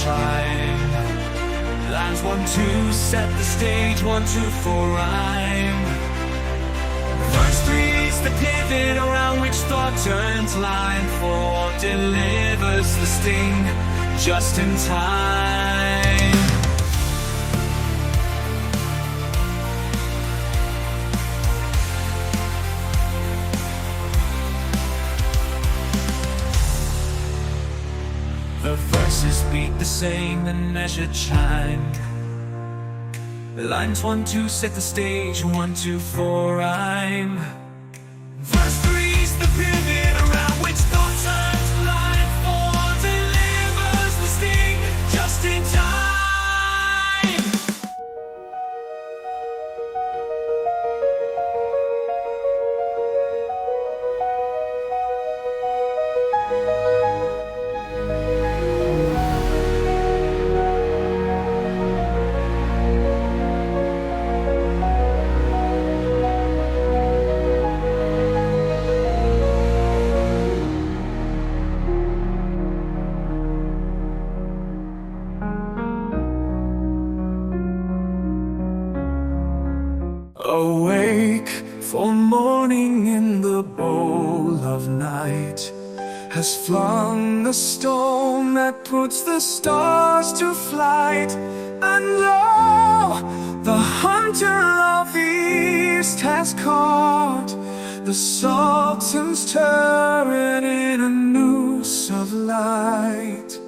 chime. Lines 1, 2, set the stage, 1, 2, 4, rhyme. Verse 3's the pivot around which thought turns. Line 4 delivers the sting just in time. The verses beat the same and measured chime. Lines 1, 2 set the stage, 1, 2, 4, rhyme. Verse 3's the pivot around which thought turns. Line 4 delivers the sting just in time. Awake for morning in the bowl of night has flung the stone that puts the stars to flight. And lo, the hunter of the east has caught the Sultan's turret in a noose of light.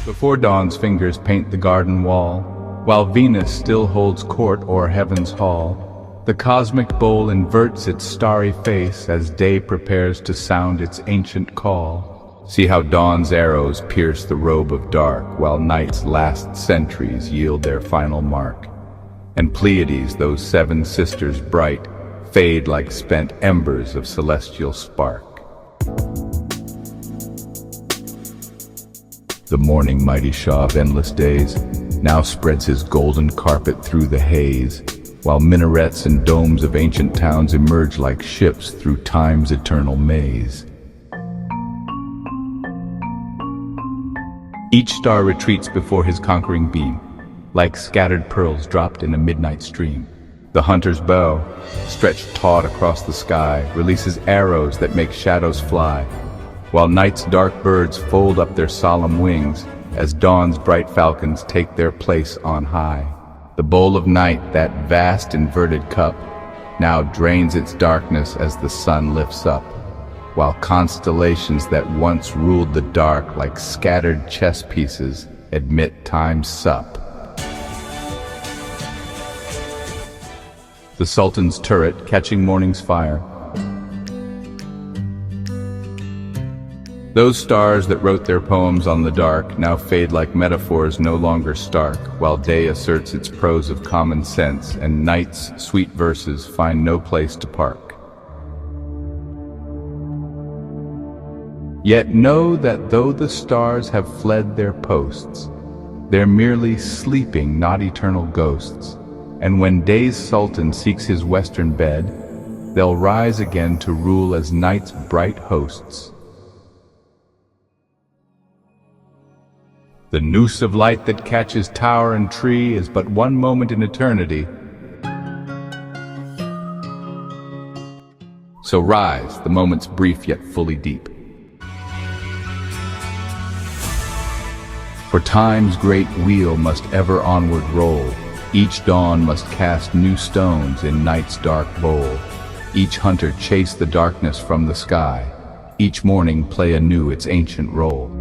Before dawn's fingers paint the garden wall, while Venus still holds court o'er heaven's hall, the cosmic bowl inverts its starry face as day prepares to sound its ancient call. See how dawn's arrows pierce the robe of dark, while night's last centuries yield their final mark. And Pleiades, those 7 sisters bright, fade like spent embers of celestial spark. The morning mighty Shah of endless days now spreads his golden carpet through the haze, while minarets and domes of ancient towns emerge like ships through time's eternal maze. Each star retreats before his conquering beam, like scattered pearls dropped in a midnight stream. The hunter's bow, stretched taut across the sky, releases arrows that make shadows fly, while night's dark birds fold up their solemn wings as dawn's bright falcons take their place on high. The bowl of night, that vast inverted cup, now drains its darkness as the sun lifts up, while constellations that once ruled the dark like scattered chess pieces admit time's sup. The Sultan's turret catching morning's fire. Those stars that wrote their poems on the dark now fade like metaphors no longer stark, while day asserts its prose of common sense and night's sweet verses find no place to park. Yet know that though the stars have fled their posts, they're merely sleeping, not eternal ghosts, and when day's sultan seeks his western bed, they'll rise again to rule as night's bright hosts. The noose of light that catches tower and tree is but one moment in eternity. So rise, the moment's brief yet fully deep. For time's great wheel must ever onward roll. Each dawn must cast new stones in night's dark bowl. Each hunter chase the darkness from the sky. Each morning play anew its ancient role.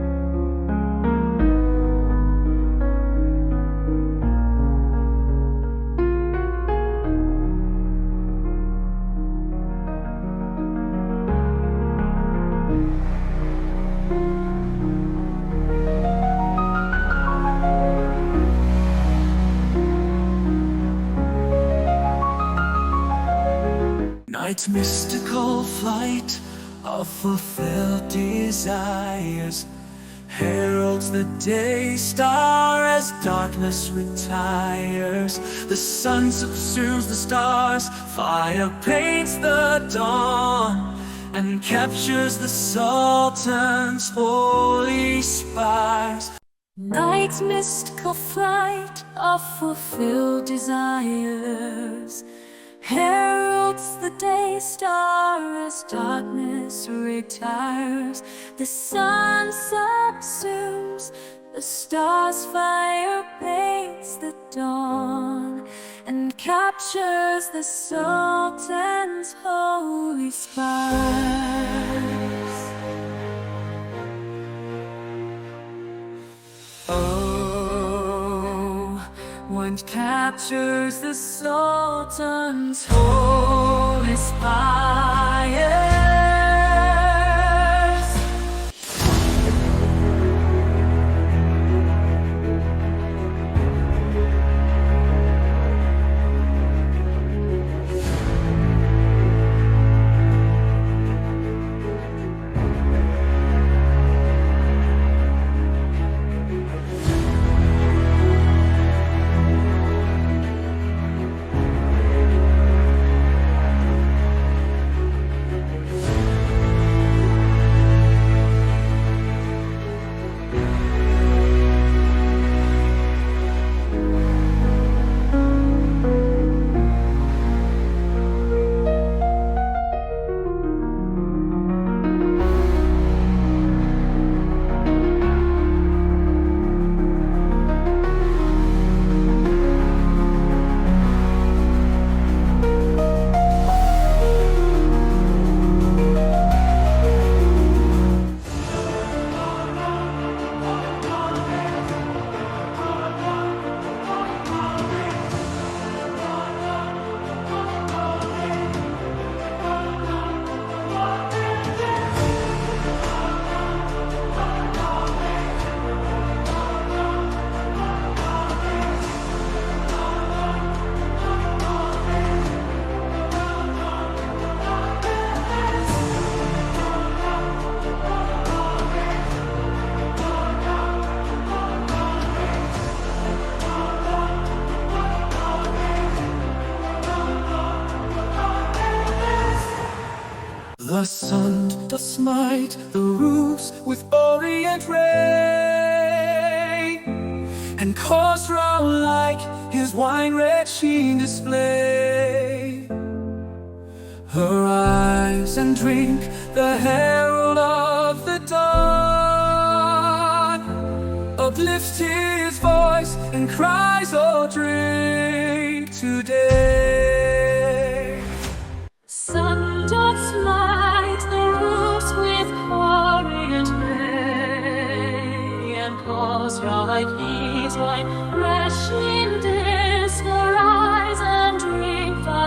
Night's mystical flight of fulfilled desires heralds the day star as darkness retires. The sun subsumes the stars, fire paints the dawn, and captures the Sultan's holy spires. Night's mystical flight of fulfilled desires heralds the day star as darkness retires. The sun subsumes the stars, fire paints the dawn, and captures the Sultan's holy spires. One captures the Sultan's holy spires. The sun doth smite the roofs with orient ray, and course round like his wine-red sheen display. Her eyes and drink, the herald of the dawn, uplifts his voice and cries, "Oh, drink today." Sun doth light the roofs with orient ray, and cause like heat wine fresh in this rise and drink the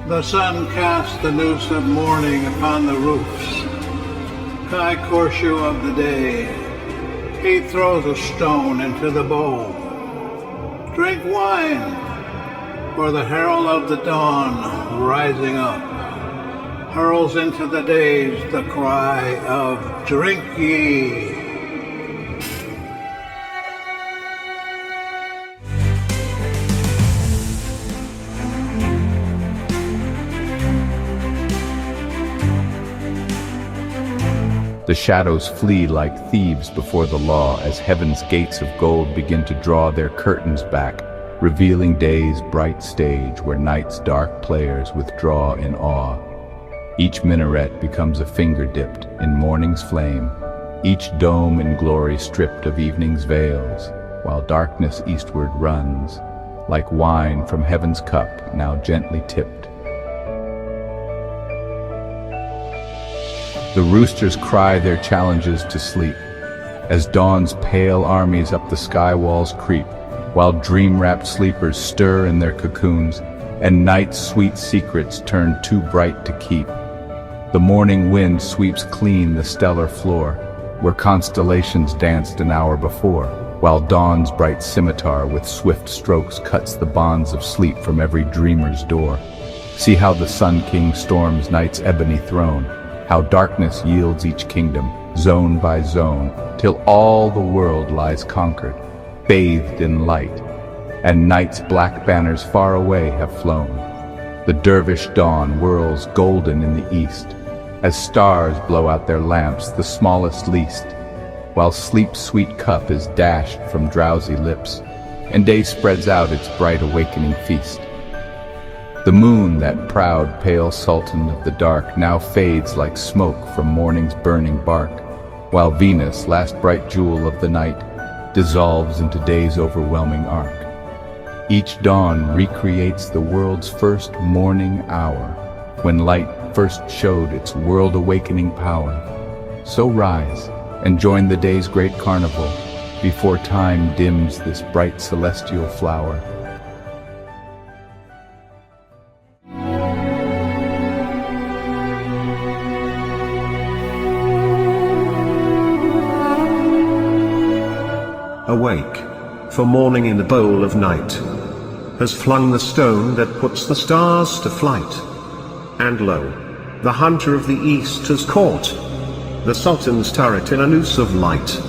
The sun casts the noose of morning upon the roofs. High Horseshoe of the day, he throws a stone into the bowl. Drink wine, for the herald of the dawn, rising up, hurls into the days the cry of drink ye. The shadows flee like thieves before the law as heaven's gates of gold begin to draw their curtains back, revealing day's bright stage where night's dark players withdraw in awe. Each minaret becomes a finger dipped in morning's flame, each dome in glory stripped of evening's veils, while darkness eastward runs, like wine from heaven's cup now gently tipped. The roosters cry their challenges to sleep, as dawn's pale armies up the sky walls creep, while dream-wrapped sleepers stir in their cocoons, and night's sweet secrets turn too bright to keep. The morning wind sweeps clean the stellar floor, where constellations danced an hour before, while dawn's bright scimitar with swift strokes cuts the bonds of sleep from every dreamer's door. See how the Sun King storms night's ebony throne, how darkness yields each kingdom, zone by zone, till all the world lies conquered, bathed in light, and night's black banners far away have flown. The dervish dawn whirls golden in the east, as stars blow out their lamps the smallest least, while sleep's sweet cup is dashed from drowsy lips, and day spreads out its bright awakening feast. The moon, that proud, pale sultan of the dark, now fades like smoke from morning's burning bark, while Venus, last bright jewel of the night, dissolves into day's overwhelming arc. Each dawn recreates the world's first morning hour, when light first showed its world-awakening power. So rise and join the day's great carnival, before time dims this bright celestial flower. Awake, for morning in the bowl of night has flung the stone that puts the stars to flight. And lo, the hunter of the east has caught the Sultan's turret in a noose of light.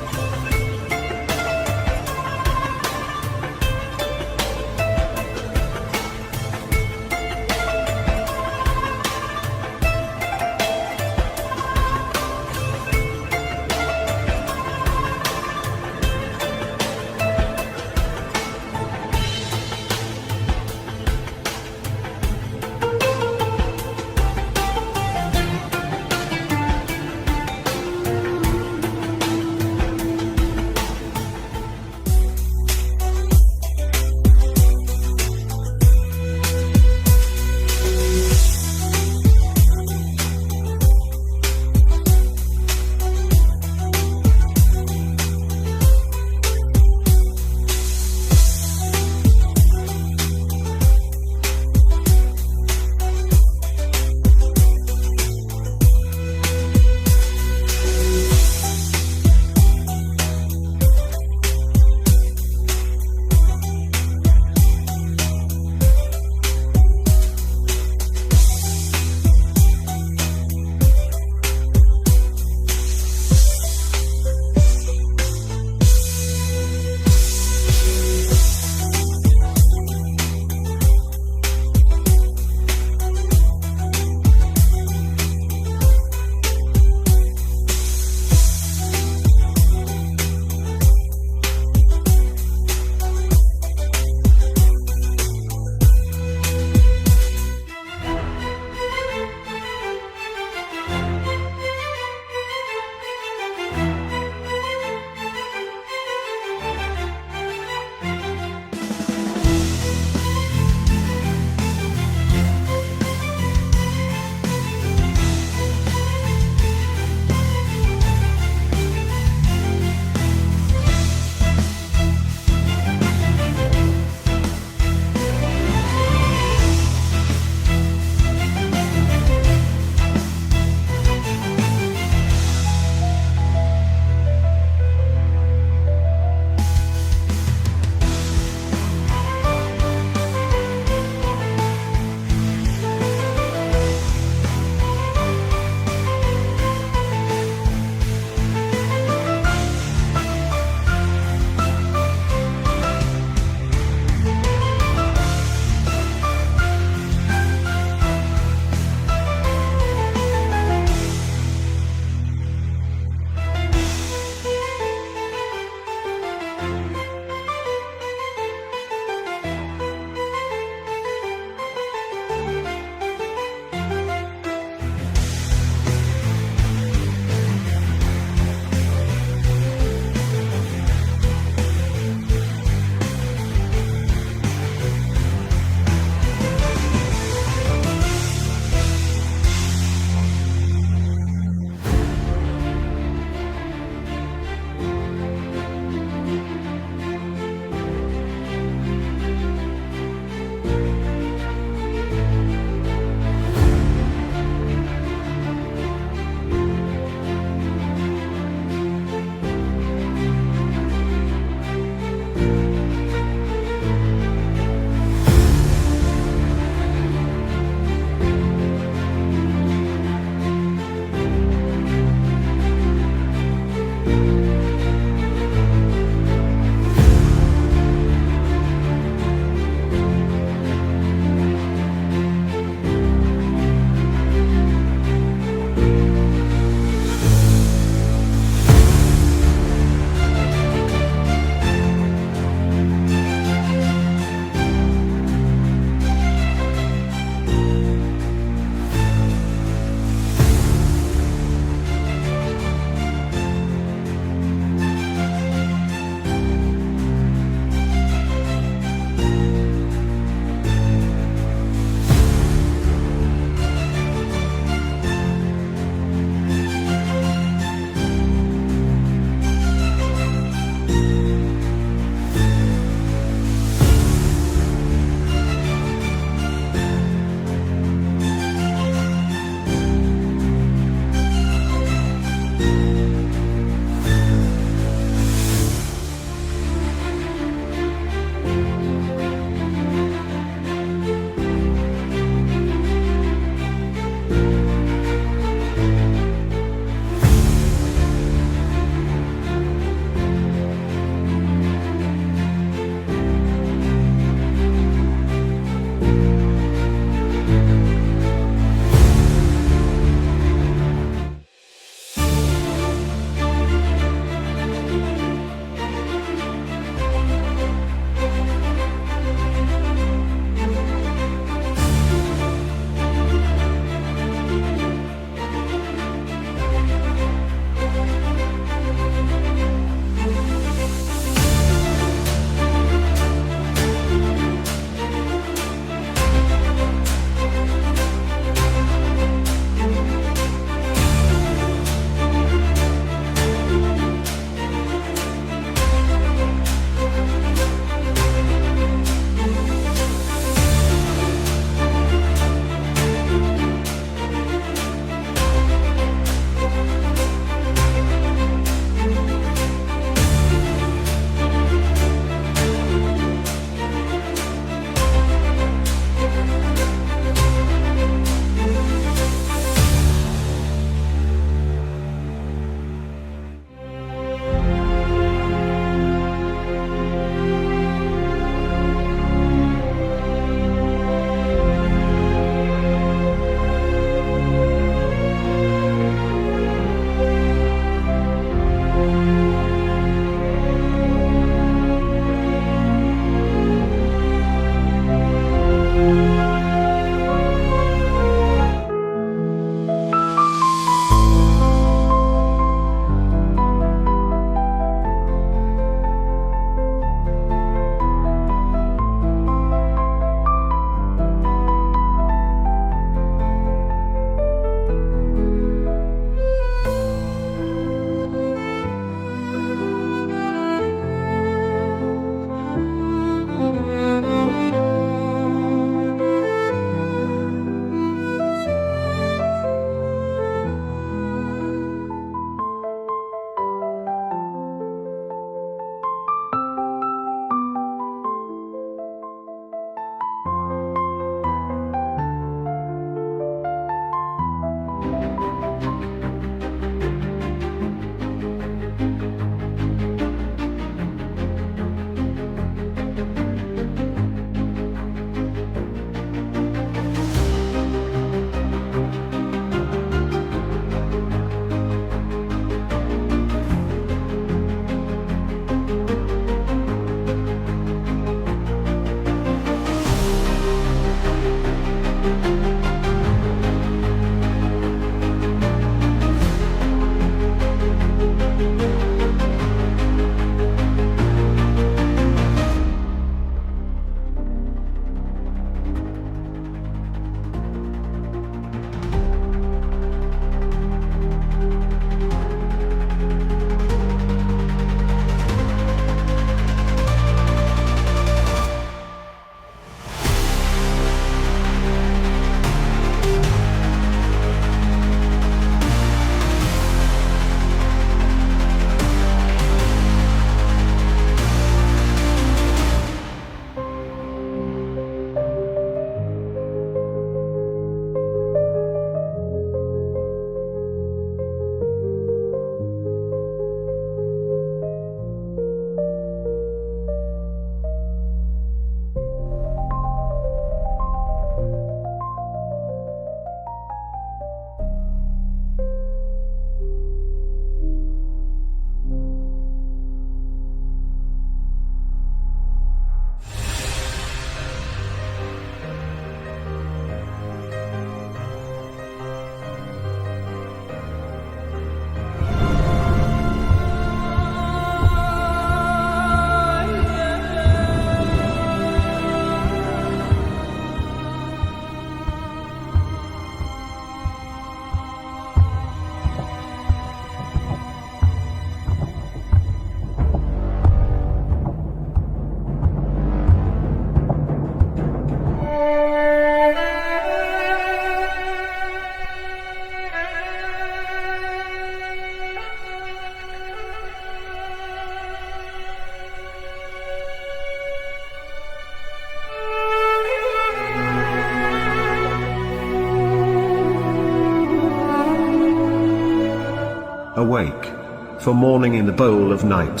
Awake, for morning in the bowl of night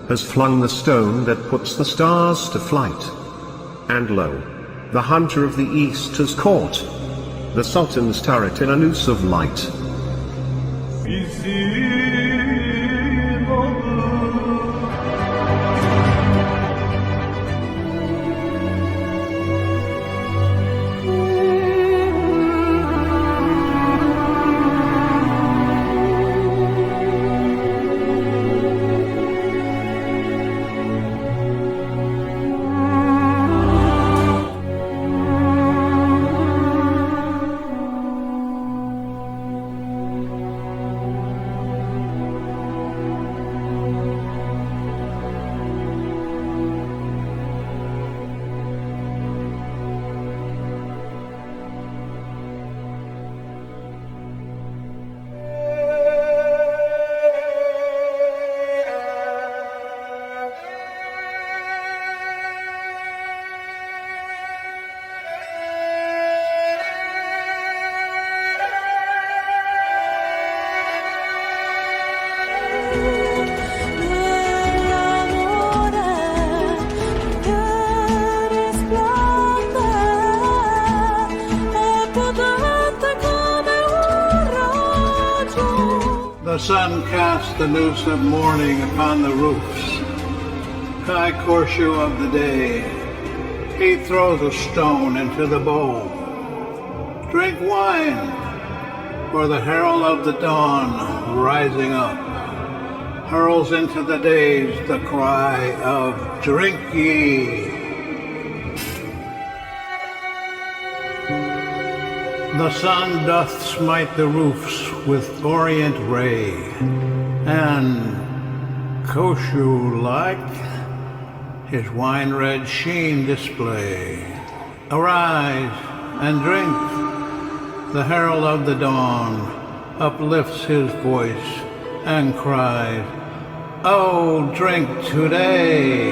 has flung the stone that puts the stars to flight. And lo, the hunter of the east has caught the Sultan's turret in a noose of light. The sun casts the noose of morning upon the roofs. High courtier of the day, he throws a stone into the bowl. Drink wine, for the herald of the dawn, rising up, hurls into the days the cry of drink ye. The sun doth smite the roofs with orient ray, and Koshu-like his wine-red sheen display. Arise and drink, the herald of the dawn uplifts his voice and cries, "Oh, drink today!"